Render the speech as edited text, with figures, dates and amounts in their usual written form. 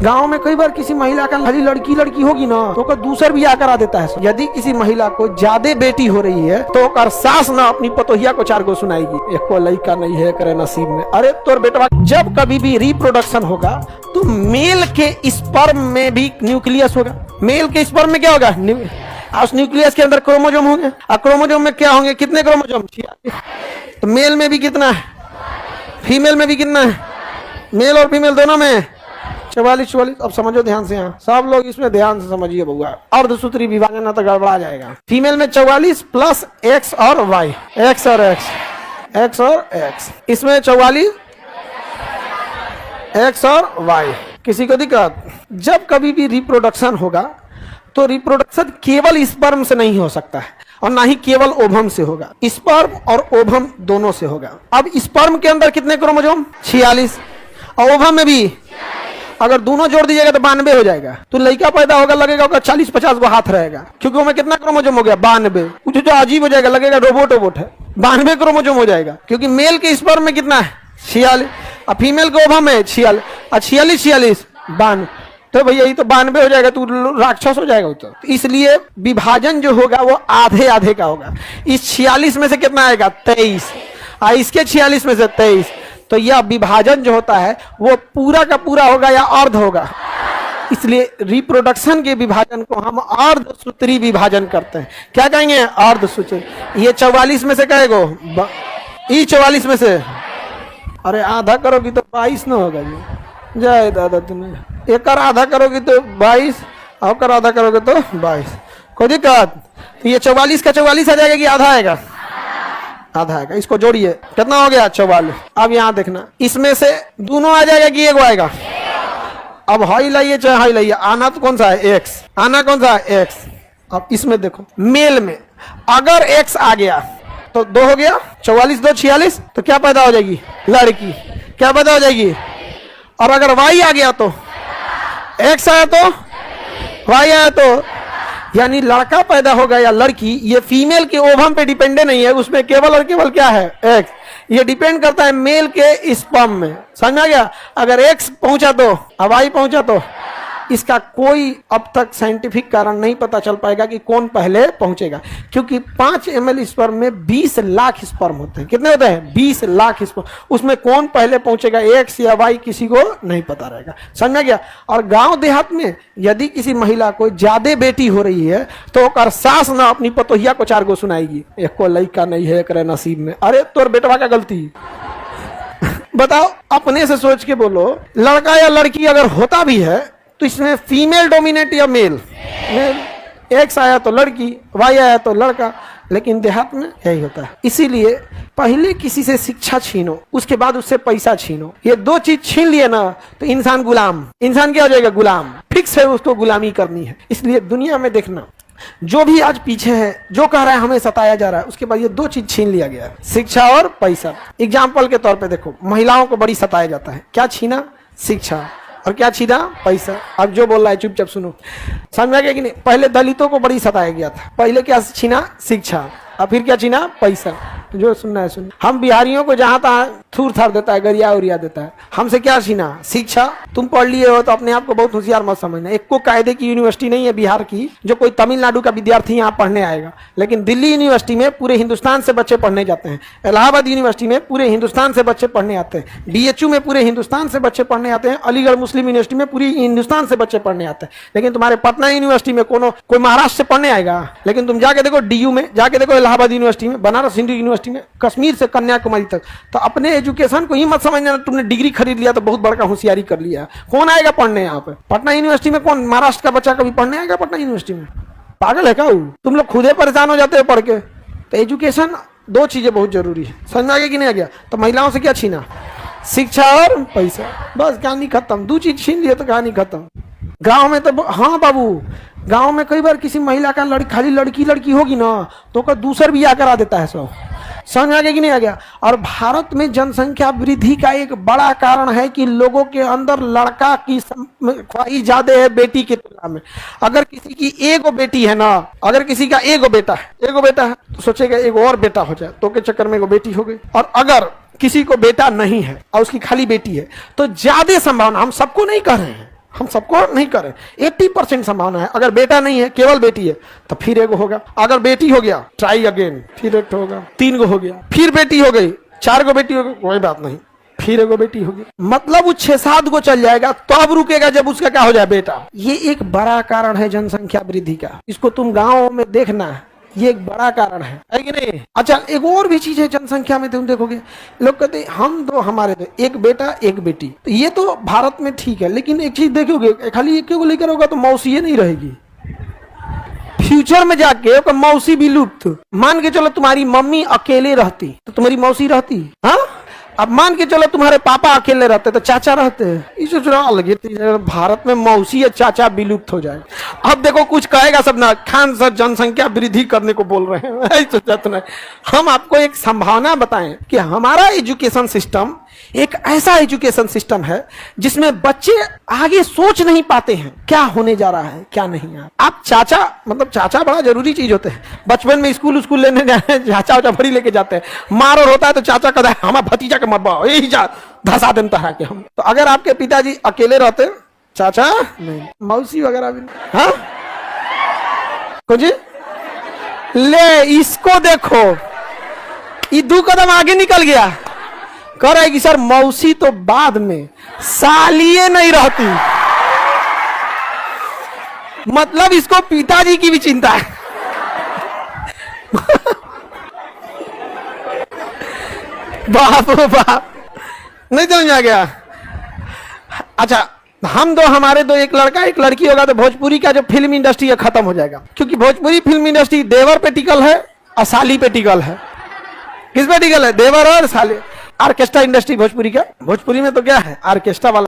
गांव में कई बार किसी महिला का खाली लड़की लड़की होगी ना तो दूसर भी आकर आ देता है। यदि किसी महिला को ज्यादा बेटी हो रही है तो कर सास ना अपनी पतोहिया को 4 गो सुनाएगी, एक को लड़का नहीं है करे नसीब में। अरे तोर बेटवा जब कभी भी रिप्रोडक्शन होगा तो मेल के स्पर्म में भी न्यूक्लियस होगा। मेल के स्पर्म में क्या होगा? उस न्यूक्लियस के अंदर क्रोमोजोम होंगे और क्रोमोजोम में क्या होंगे? कितने क्रोमोजोम? तो मेल में भी कितना है, फीमेल में भी कितना है? मेल और फीमेल दोनों में 44। अब समझो ध्यान से, यहाँ सब लोग इसमें ध्यान से समझिए बउआ, अर्धसूत्री विभाजन ना तो गड़बड़ा जाएगा। फीमेल में 44 प्लस एक्स और वाई, एक्स और एक्स, इसमें 44 एक्स और वाई। किसी को दिक्कत? जब कभी भी रिप्रोडक्शन होगा तो रिप्रोडक्शन केवल स्पर्म से नहीं हो सकता है और ना ही केवल ओवम से होगा, स्पर्म और ओवम दोनों से होगा। अब स्पर्म के अंदर कितने क्रोमोजोम? 46 और ओवम में भी अगर दोनों जोड़ दीजिएगा तो 92 हो जाएगा। तो लड़का पैदा होगा लगेगा 40-50 गो हाथ रहेगा, क्योंकि उसमें कितना क्रोमोजोम हो गया? 92। कुछ तो अजीब हो जाएगा, लगेगा रोबोट है। 92 क्रोमोजोम हो जाएगा, क्योंकि मेल के स्पर्म में कितना है? 46 और फीमेल के ओवम में 46 और 46 92। तो भैया ये तो 92 हो जाएगा, तू राक्षस हो जाएगा। तो इसलिए विभाजन जो होगा वो आधे आधे का होगा। इस 46 में से कितना आएगा? 23 और इसके 46 में से 23। तो यह विभाजन जो होता है वो पूरा का पूरा होगा या अर्ध होगा? इसलिए रिप्रोडक्शन के विभाजन को हम अर्धसूत्री विभाजन करते हैं। क्या कहेंगे? अर्धसूत्री। ये 44 में से कहेगो, ये 44 में से अरे आधा करोगी तो 22 ना होगा जी। जय दादा, तुम्हें एक आधा करोगी तो 22 और आधा करोगे तो 22। कोई दिक्कत? तो ये 44 का 44 आ जाएगा कि आधा आएगा? आधा आएगा। इसको जोड़िए, कितना हो गया? 44। अब यहाँ देखना, इसमें से दोनों आ जाएगा कि एक आएगा? अब हाई लाइए चाहे हाई लाइए, आना तो कौन सा है? एक्स। आना कौन सा है? एक्स। अब इसमें देखो, मेल में अगर एक्स आ गया तो 2 हो गया, 44 2 46। तो क्या पैदा हो जाएगी? लड़की। क्या पैदा हो जाएगी? और अगर वाई आ गया तो एक्स आया तो वाई आया तो यानी लड़का पैदा होगा या लड़की, ये फीमेल के ओवम पे डिपेंडेंट नहीं है, उसमें केवल और केवल क्या है? एक्स। ये डिपेंड करता है मेल के स्पर्म में। समझ में आ गया? अगर एक्स पहुंचा तो और वाई पहुंचा तो इसका कोई अब तक साइंटिफिक कारण नहीं पता चल पाएगा कि कौन पहले पहुंचेगा, क्योंकि 5 ml स्पर्म में 20 लाख स्पर्म होते हैं। कितने होते हैं? 20 लाख स्पर्म। उसमें कौन पहले पहुंचेगा, एक्स या वाई, किसी को नहीं पता रहेगा। समझ गया? और गांव देहात में यदि किसी महिला को ज्यादा बेटी हो रही है तो कर सास ना अपनी पतोहिया को 4 गो सुनाएगी, एक को लड़का नहीं है करे नसीब में। अरे तोर बेटवा का गलती बताओ, अपने से सोच के बोलो। लड़का या लड़की अगर होता भी है तो इसमें फीमेल डोमिनेट या मेल? एक्स आया तो लड़की, वाई आया तो लड़का। लेकिन देहात में यही होता है। इसीलिए पहले किसी से शिक्षा छीनो, उसके बाद उससे पैसा छीनो। ये 2 चीज छीन लिए ना तो इंसान गुलाम। इंसान क्या हो जाएगा? गुलाम। फिक्स है, उसको गुलामी करनी है। इसलिए दुनिया में देखना, जो भी आज पीछे है, जो कह रहा है हमें सताया जा रहा है, उसके बाद ये 2 चीज छीन लिया गया है, शिक्षा और पैसा। एग्जाम्पल के तौर पे देखो, महिलाओं को बड़ी सताया जाता है। क्या छीना? शिक्षा। और क्या छीना? पैसा। अब जो बोल रहा है चुपचाप सुनो, समझ में आ गया कि नहीं? पहले दलितों को बड़ी सताया गया था। पहले क्या छीना? शिक्षा। और फिर क्या छीना? पैसा। जो सुनना है सुन। हम बिहारियों को जहां तहां थूर थार देता है, गरिया उरिया देता है। हमसे क्या छीना? शिक्षा। तुम पढ़ लिए हो तो अपने आप को बहुत होशियार मत समझना। एक को कायदे की यूनिवर्सिटी नहीं है बिहार की जो कोई तमिलनाडु का विद्यार्थी यहाँ पढ़ने आएगा, लेकिन दिल्ली यूनिवर्सिटी में पूरे हिंदुस्तान से बच्चे पढ़ने जाते हैं। इलाहाबाद यूनिवर्सिटी में पूरे हिंदुस्तान से बच्चे पढ़ने आते हैं। BHU में पूरे हिंदुस्तान से बच्चे पढ़ने आते हैं। अलीगढ़ मुस्लिम यूनिवर्सिटी में पूरी हिंदुस्तान से बच्चे पढ़ने आते हैं। लेकिन तुम्हारे पटना यूनिवर्सिटी में कोई महाराष्ट्र से पढ़ने आएगा? लेकिन तुम जाके देखो DU में, जाके देखो इलाहाबाद यूनिवर्सिटी में, बनारस हिंदू यूनिवर्सिटी में, कश्मीर से कन्याकुमारी तक। तो अपने एजुकेशन को ही मत समझना तुमने डिग्री खरीद लिया तो बहुत बड़का होशियारी कर लिया। कौन आएगा पढ़ने यहाँ पे? पटना यूनिवर्सिटी में कौन महाराष्ट्र का बच्चा कभी पढ़ने आएगा पटना यूनिवर्सिटी में? पागल है क्या? तुम लोग खुदे परेशान हो जाते हो पढ़ के। तो एजुकेशन 2 चीजें बहुत जरूरी है। समझ में आ गया कि नहीं आ गया? तो महिलाओं से क्या छीना? शिक्षा और पैसा। बस कहानी खत्म। 2 चीज छीन लिए तो कहानी खत्म। गांव में तो हाँ बाबू, गांव में कई बार किसी महिला का खाली लड़की लड़की होगी ना तो दूसर भी आकर आ देता है। सब समझ में आ गया कि नहीं आ गया? और भारत में जनसंख्या वृद्धि का एक बड़ा कारण है कि लोगों के अंदर लड़का की ख्वाहिश ज्यादा है बेटी की तुलना में। अगर किसी की एगो बेटी है ना, अगर किसी का एगो बेटा है तो सोचेगा एक और बेटा हो जाए, तो के चक्कर में एगो बेटी हो गई। और अगर किसी को बेटा नहीं है और उसकी खाली बेटी है तो ज्यादा संभावना, हम सबको नहीं कह रहे हैं, हम सबको नहीं करें। 80% संभावना है। अगर बेटा नहीं है, केवल बेटी है, तो फिर एगो होगा। अगर बेटी हो गया, ट्राई अगेन, फिर एक होगा, 3 गो हो गया, फिर बेटी हो गई, 4 गो बेटी हो गई, कोई बात नहीं, फिर एगो बेटी होगी। मतलब वो 6-7 गो चल जाएगा, तो अब रुकेगा जब उसका क्या हो जाए, बेटा। ये एक बड़ा कारण है जनसंख्या वृद्धि का। इसको तुम गाँव में देखना, ये एक बड़ा कारण है कि नहीं। अच्छा, एक और भी चीज है जनसंख्या में, तुम देखोगे लोग कहते हैं हम दो, हमारे दो, एक बेटा एक बेटी। तो ये तो भारत में ठीक है, लेकिन एक चीज देखोगे, खाली एक को लेकर होगा तो मौसी ये नहीं रहेगी। फ्यूचर में जाके मौसी भी लुप्त। मान के चलो तुम्हारी मम्मी अकेले रहती तो तुम्हारी मौसी रहती, हाँ। अब मान के चलो तुम्हारे पापा अकेले रहते तो चाचा रहते हैं। इसे अलग भारत में मौसी या चाचा विलुप्त हो जाए। अब देखो कुछ कहेगा सब ना, खान सर जनसंख्या वृद्धि करने को बोल रहे हैं। हम आपको एक संभावना बताएं कि हमारा एजुकेशन सिस्टम एक ऐसा एजुकेशन सिस्टम है जिसमें बच्चे आगे सोच नहीं पाते हैं क्या होने जा रहा है क्या नहीं। आप चाचा, मतलब चाचा बड़ा जरूरी चीज होते हैं। बचपन में स्कूल लेने जाए, चाचा उचा भरी लेके जाते हैं। मार और होता है तो चाचा कहता है हमारा भतीजा के मरबा यही धसा देता है कि हम। तो अगर आपके पिताजी अकेले रहते, चाचा नहीं, मौसी वगैरह भी, हाँ कुछ ले, इसको देखो, ये 2 कदम आगे निकल गया। कह रहा है कि सर मौसी तो बाद में, सालिए नहीं रहती। मतलब इसको पिताजी की भी चिंता है। बाप रे बाप, नहीं समझ आ गया। अच्छा, हम दो, हमारे दो, एक लड़का एक लड़की होगा तो भोजपुरी का जो फिल्म इंडस्ट्री है खत्म हो जाएगा। क्योंकि भोजपुरी फिल्म इंडस्ट्री देवर पे टिकल है और साली पे टिकल है। किस पे टिकल है? देवर और साली। ऑर्केस्ट्रा इंडस्ट्री भोजपुरी का, भोजपुरी में तो क्या है, ऑर्केस्ट्रा वाला।